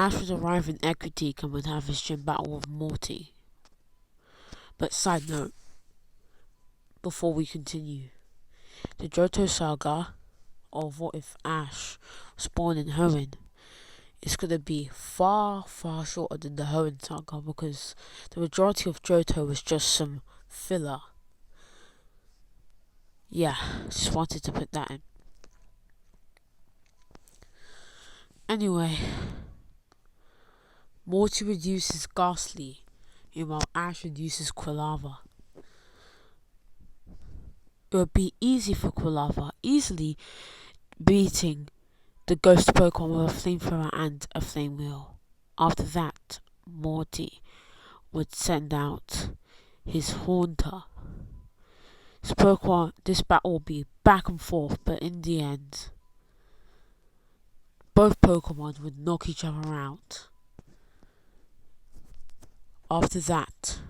Ash would arrive in Equity and would have his gym battle with Morty. But side note, before we continue, the Johto saga of what if Ash was born in Hoenn is going to be far, far shorter than the Hoenn saga because the majority of Johto was just some filler. Yeah, just wanted to put that in. Anyway, Morty reduces Ghastly, while Ash reduces Quilava. It would be easy for Quilava, easily beating the ghost Pokemon with a flamethrower and a flame wheel. After that, Morty would send out his Haunter. This battle will be back and forth, but in the end, both Pokemon would knock each other out. After that,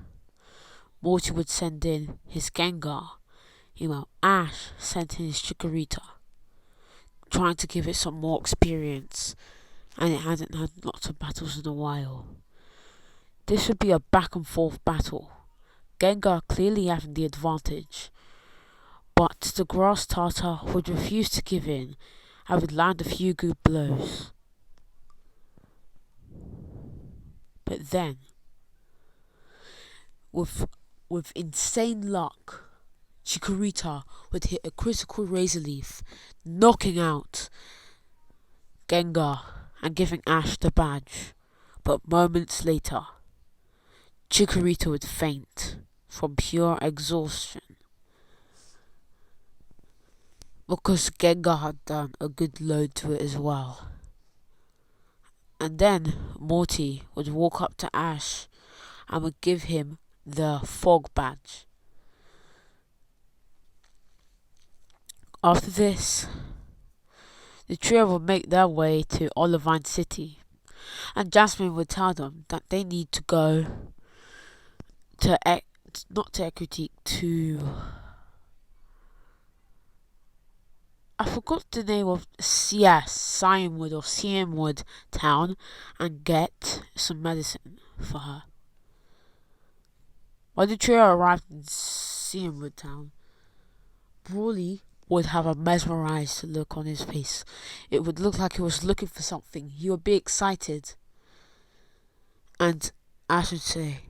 Morty would send in his Gengar, while Ash sent in his Chikorita, trying to give it some more experience, and it hadn't had lots of battles in a while. This would be a back and forth battle, Gengar clearly having the advantage, but the Grass Tartar would refuse to give in and would land a few good blows. But then, with insane luck, Chikorita would hit a critical Razor Leaf, knocking out Gengar and giving Ash the badge. But moments later, Chikorita would faint from pure exhaustion because Gengar had done a good load to it as well. And then Morty would walk up to Ash and would give him the Fog badge. After this, the trio would make their way to Olivine City, and Jasmine would tell them that they need to go to not to Equity, to I forgot the name of Cianwood or Cianwood town and get some medicine for her. When the trio arrived in Cianwood town, Brawley would have a mesmerized look on his face. It would look like he was looking for something. He would be excited. And Ash would say,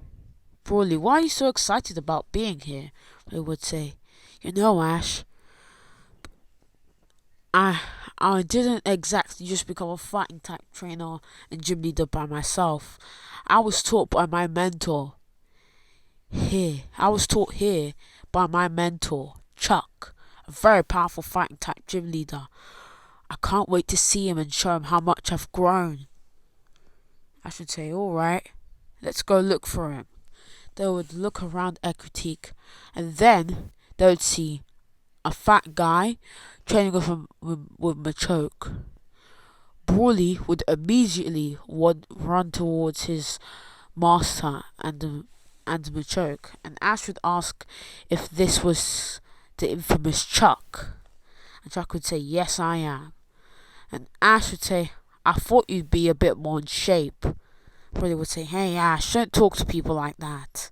Brawley, why are you so excited about being here? He would say, Ash, I didn't exactly just become a fighting type trainer and gym leader by myself. I was taught by my mentor here. I was taught here by my mentor, Chuck, a very powerful fighting type gym leader. I can't wait to see him and show him how much I've grown. I should say, alright, let's go look for him. They would look around Equity, and then they would see a fat guy training with Machoke. Brawley would immediately run towards his master and Machoke, and Ash would ask if this was the infamous Chuck. And Chuck would say, yes, I am. And Ash would say, I thought you'd be a bit more in shape. Brawley would say, hey Ash, don't talk to people like that.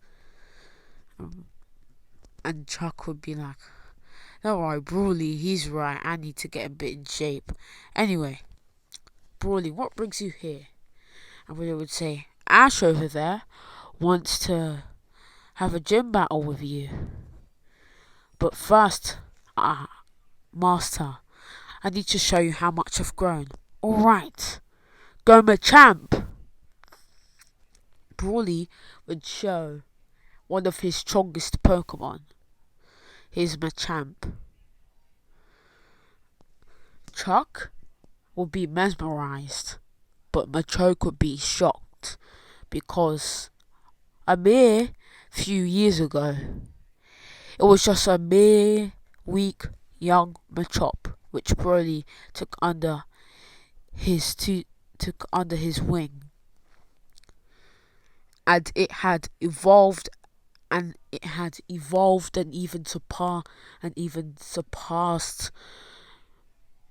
And Chuck would be like, don't worry, Brawley, he's right, I need to get a bit in shape. Anyway, Brawley, what brings you here? And Brawley would say, Ash over there wants to have a gym battle with you. But first, Master, I need to show you how much I've grown. Alright, go Machamp! Brawley would show one of his strongest Pokemon, his Machamp. Chuck would be mesmerized, but Machoke would be shocked because a mere few years ago, it was just a mere weak young Machop which Brawley took under his wing, and it had evolved and even surpassed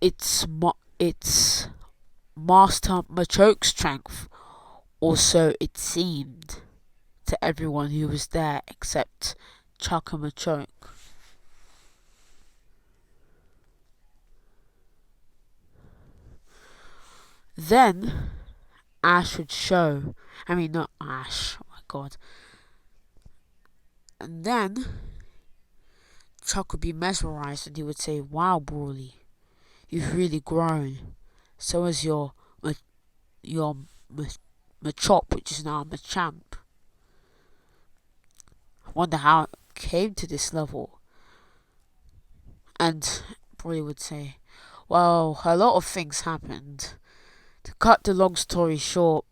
its master Machoke's strength or so it seemed to everyone who was there except Chuck and Machoke. Then Ash would show. I mean, not Ash. Oh my god. And then Chuck would be mesmerized and he would say, "Wow, Brawley, you've really grown. So has your Machop, which is now Machamp. I wonder how it came to this level." And Brawley would say, "Well, a lot of things happened. To cut the long story short,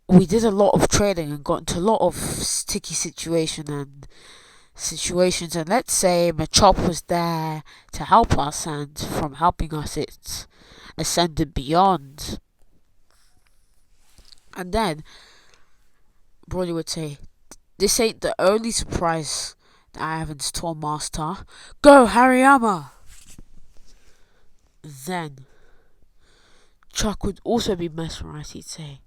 we did a lot of trading and got into a lot of sticky situations, and let's say Machop was there to help us, and from helping us it's ascended beyond." And then Brawley would say, "This ain't the only surprise that I have in store, Master. Go, Hariyama!" Then Chuck would also be mesmerized. He'd say,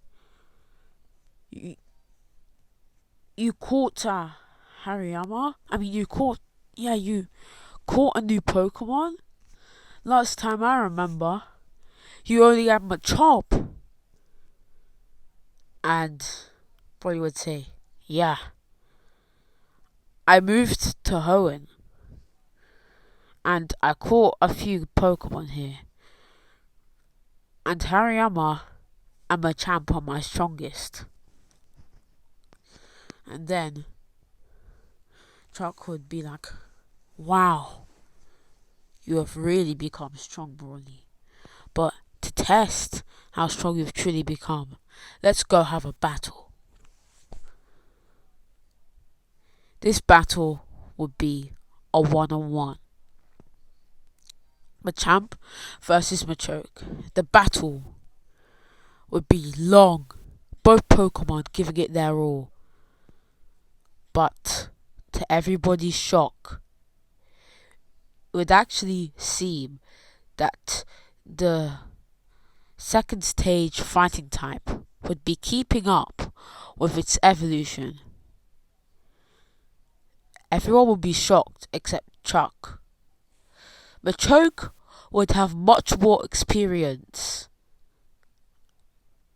You caught Hariyama? I mean, you caught a new Pokemon? Last time I remember, you only had Machop." And Brawley would say, "Yeah, I moved to Hoenn, and I caught a few Pokemon here. And Hariyama and Machamp are my strongest." And then Chuck would be like, "Wow, you have really become strong, Brawley. But to test how strong you've truly become, let's go have a battle." This battle would be a one-on-one. Machamp versus Machoke. The battle would be long, both Pokemon giving it their all. But to everybody's shock, it would actually seem that the second stage fighting type would be keeping up with its evolution. Everyone would be shocked except Chuck. Machoke would have much more experience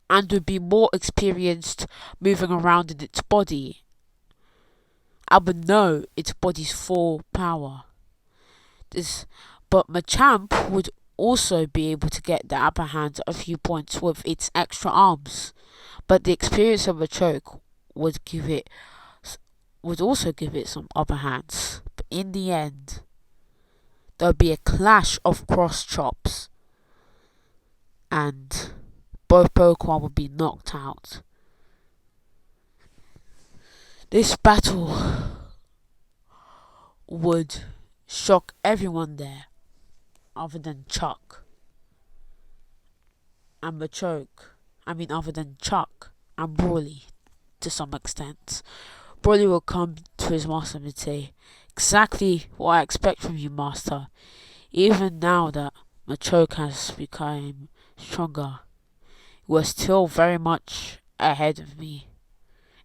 and would be more experienced moving around in its body and would know its body's full power. But Machamp would also be able to get the upper hand a few points with its extra arms. But the experience of Machoke would also give it some upper hands. But in the end, there would be a clash of cross chops, and both Pokemon would be knocked out. This battle would shock everyone there, other than Chuck and Machoke. I mean, other than Chuck and Brawley, to some extent. Brawley will come to his master and say, "Exactly what I expect from you, Master. Even now that Machoke has become stronger, you are still very much ahead of me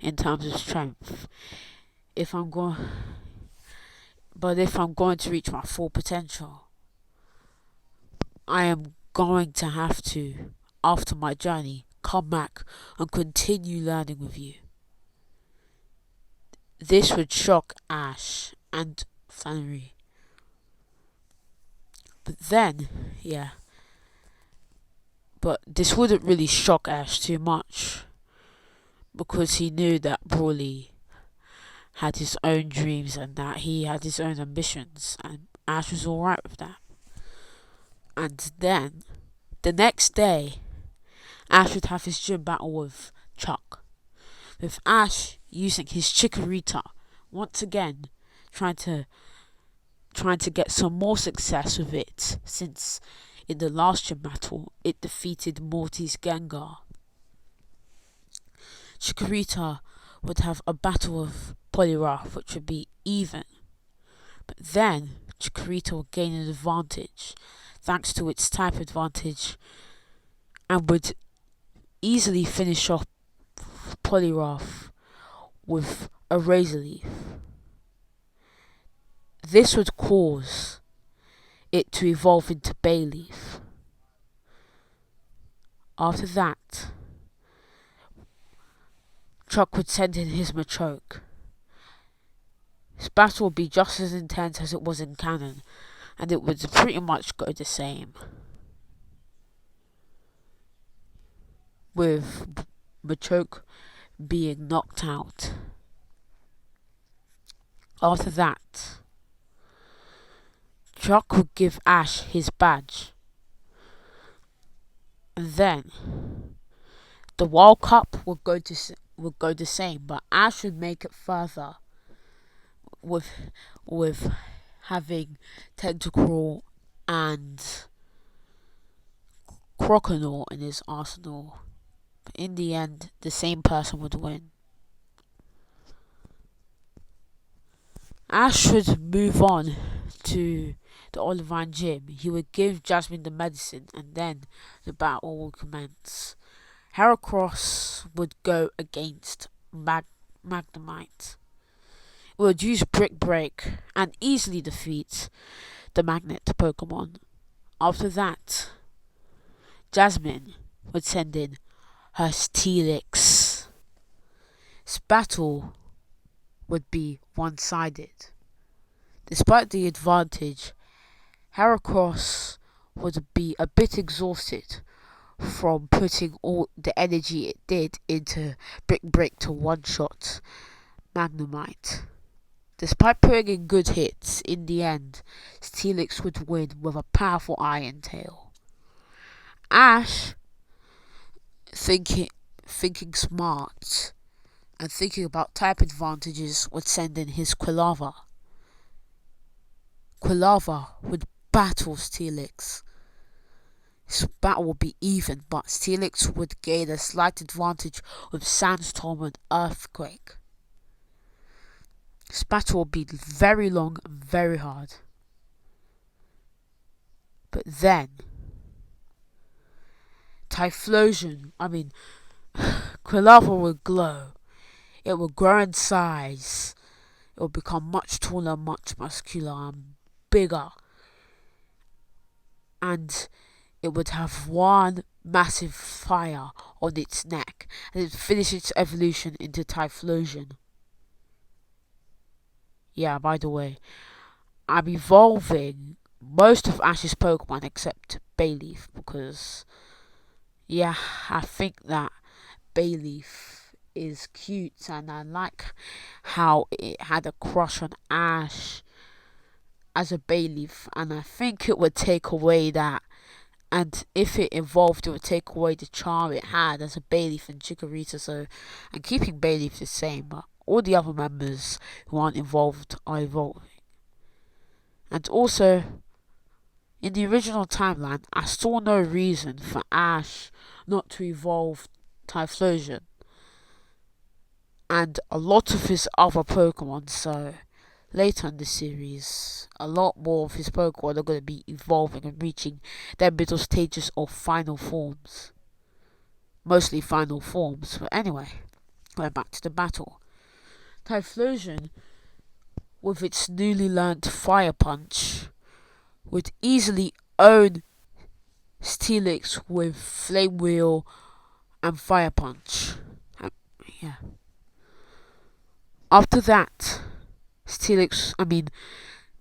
in terms of strength. If I'm going to reach my full potential, I am going to have to, after my journey, come back and continue learning with you." This would shock Ash and Flannery. But this wouldn't really shock Ash too much, because he knew that Brawley had his own dreams and that he had his own ambitions, and Ash was alright with that. And then, the next day, Ash would have his gym battle with Chuck, with Ash using his Chikorita once again, trying to get some more success with it, since in the last gym battle it defeated Morty's Gengar. Chikorita would have a battle with Poliwrath, which would be even, but then Chikorita would gain an advantage thanks to its type advantage and would easily finish off polygraph with a razor leaf. This would cause it to evolve into bay leaf. After that, Chuck would send in his Machoke. This battle would be just as intense as it was in canon, and it would pretty much go the same, with Machoke being knocked out. After that, Chuck would give Ash his badge, and then the World Cup would go the same, but Ash would make it further with having Tentacruel and Croconaw in his arsenal. But in the end, the same person would win. Ash would move on to the Olivine Gym. He would give Jasmine the medicine, and then the battle would commence. Heracross would go against Magnemite. It would use Brick Break and easily defeat the Magnet Pokemon. After that, Jasmine would send in her Steelix. This battle would be one-sided. Despite the advantage, Heracross would be a bit exhausted from putting all the energy it did into Brick Break to one-shot Magnemite. Despite putting in good hits, in the end, Steelix would win with a powerful Iron Tail. Ash, thinking smart and thinking about type advantages, would send in his Quilava. Quilava would battle Steelix. This battle would be even, but Steelix would gain a slight advantage with Sandstorm and Earthquake. This battle would be very long and very hard. But then, Quilava would glow. It would grow in size. It would become much taller, much muscular, and bigger. And it would have one massive fire on its neck, and it would finish its evolution into Typhlosion. Yeah, by the way, I'm evolving most of Ash's Pokemon except Bayleaf, because, yeah, I think that Bayleaf is cute, and I like how it had a crush on Ash as a Bayleaf, and I think it would take away that, and if it evolved, it would take away the charm it had as a Bayleaf and Chikorita. So I'm keeping Bayleaf the same, but all the other members who aren't involved are evolving. And also, in the original timeline, I saw no reason for Ash not to evolve Typhlosion and a lot of his other Pokemon. So later in the series, a lot more of his Pokemon are going to be evolving and reaching their middle stages of final forms. Mostly final forms, but anyway, going back to the battle. Typhlosion, with its newly learnt Fire Punch, would easily own Steelix with Flame Wheel and Fire Punch. Yeah. After that,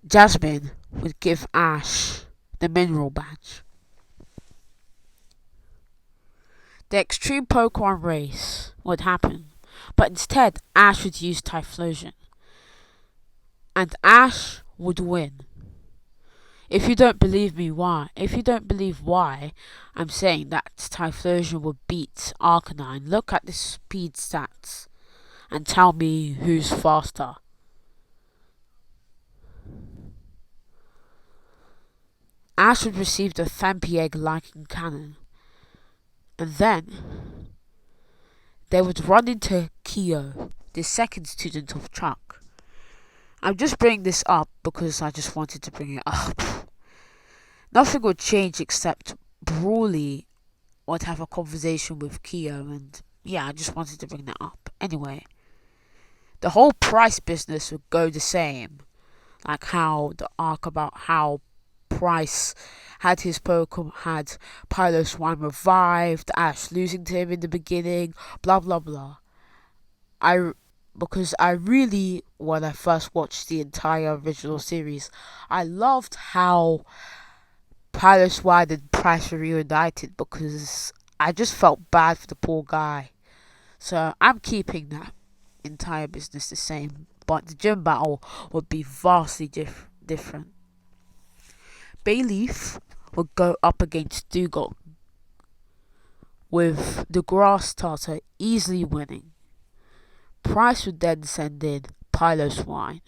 Jasmine would give Ash the Mineral Badge. The Extreme Pokemon race would happen, but instead Ash would use Typhlosion, and Ash would win. If you don't believe why I'm saying that Typhlosion would beat Arcanine, look at the speed stats and tell me who's faster. Ash would receive the Thampy Egg like in canon, and then they would run into Kyo, the second student of Chuck. I'm just bringing this up because I just wanted to bring it up. Nothing would change except Brawley would have a conversation with Kyo, and Yeah, I just wanted to bring that up. Anyway, the whole Pryce business would go the same. Like how the arc about how Pryce had his Pokemon, had Piloswine revived, Ash losing to him in the beginning, blah blah blah. I because I really, when I first watched the entire original series, I loved how Piloswine and Pryce were reunited because I just felt bad for the poor guy. So I'm keeping that entire business the same, but the gym battle would be vastly different. Bayleaf would go up against Dugong, with the grass starter easily winning. Pryce would then send in Piloswine.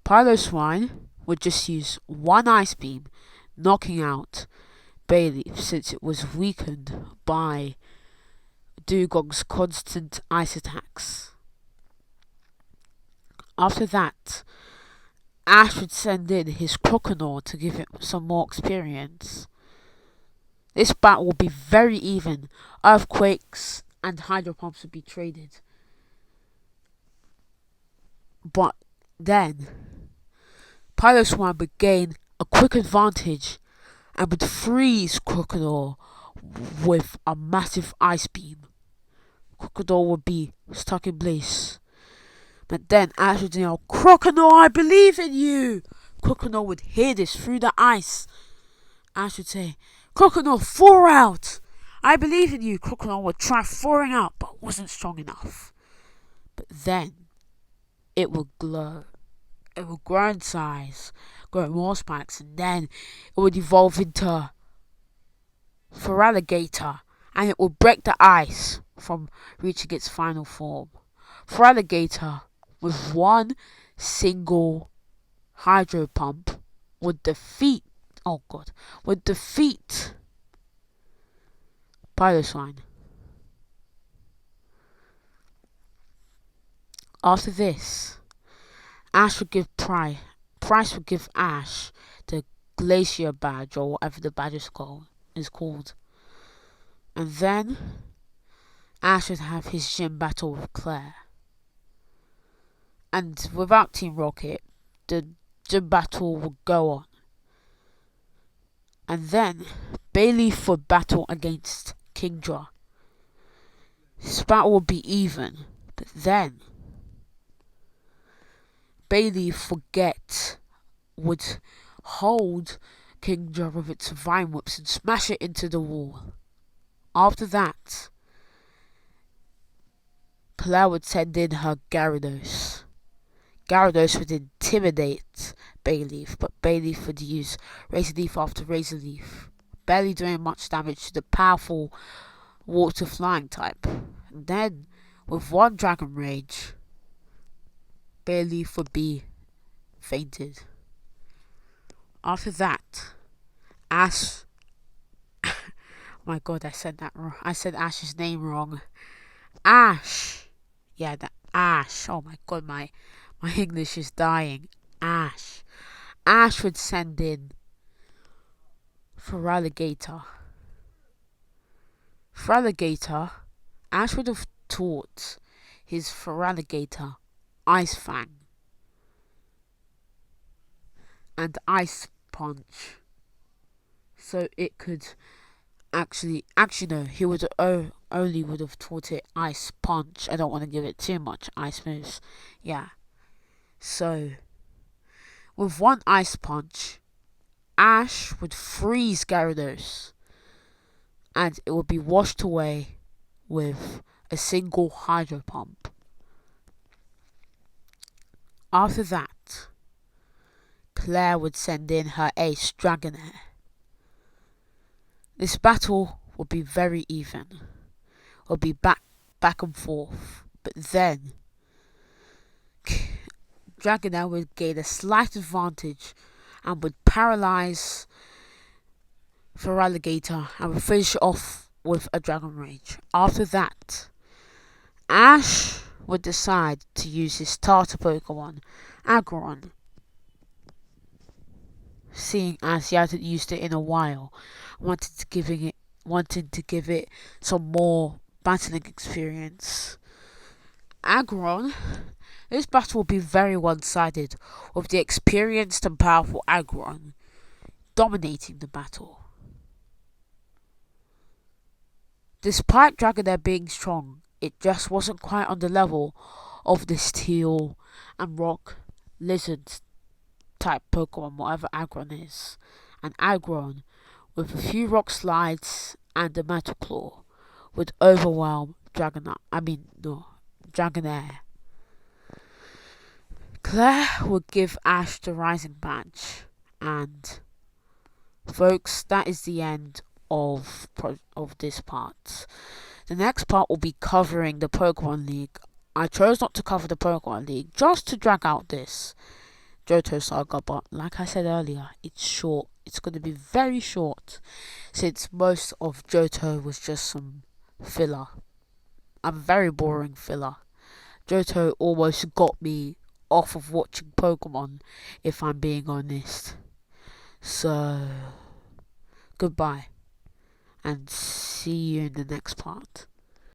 Piloswine would just use one Ice Beam, knocking out Bayleaf since it was weakened by Dugong's constant ice attacks. After that, Ash would send in his Croconaw to give it some more experience. This battle will be very even. Earthquakes and Hydro Pumps would be traded. But then, Piloswine would gain a quick advantage and would freeze Croconaw with a massive Ice Beam. Croconaw would be stuck in place. But then Ash would yell, "Croconaw, I believe in you!" Croconaw would hear this through the ice. Ash would say, "Croconaw, thaw out! I believe in you." Croconaw would try thawing out, but wasn't strong enough. But then, it would glow. It would grow in size, grow more spikes, and then it would evolve into Feraligatr, and it would break the ice from reaching its final form. Feraligatr, with one single Hydro Pump, would defeat Piloswine. After this, Ash would give Pryce would give Ash the Glacier Badge, or whatever the badge is called. And then Ash would have his gym battle with Claire. And without Team Rocket, the gym battle would go on. And then Bayleaf would battle against Kingdra. This battle would be even, but then Bayleaf would hold Kingdra with its Vine Whips and smash it into the wall. After that, Claire would send in her Gyarados. Gyarados would intimidate Bayleaf, but Bayleaf would use Razor Leaf after Razor Leaf, barely doing much damage to the powerful Water Flying type. And then, with one Dragon Rage, Bayleaf would be fainted. After that, Ash... my god, I said that wrong. I said Ash's name wrong. Ash! Yeah, the Ash. Oh my god, my English is dying. Ash. Ash would send in Feraligatr. Ash would have taught his Feraligatr Ice Fang and Ice Punch, so it could actually no, he would only would have taught it Ice Punch. I don't want to give it too much ice moves. Yeah. So, with one Ice Punch, Ash would freeze Gyarados, and it would be washed away with a single Hydro Pump. After that, Claire would send in her ace Dragonair. This battle would be very even. It would be back and forth, but then Dragonair would gain a slight advantage and would paralyze Feraligatr and would finish it off with a Dragon Rage. After that, Ash would decide to use his starter Pokemon, Aggron, seeing as he hadn't used it in a while, wanted to wanting to give it some more battling experience. Aggron. This battle will be very one-sided, with the experienced and powerful Aggron dominating the battle. Despite Dragonair being strong, it just wasn't quite on the level of the Steel and Rock Lizard type Pokemon, whatever Aggron is. And Aggron, with a few Rock Slides and a Metal Claw, would overwhelm Dragonair. Claire would give Ash the Rising Badge, and folks, that is the end of this part. The next part will be covering the Pokemon League. I chose not to cover the Pokemon League just to drag out this Johto saga, but like I said earlier, it's short. It's going to be very short, since most of Johto was just some filler. A very boring filler. Johto almost got me off of watching Pokemon, if I'm being honest. So, goodbye, and see you in the next part.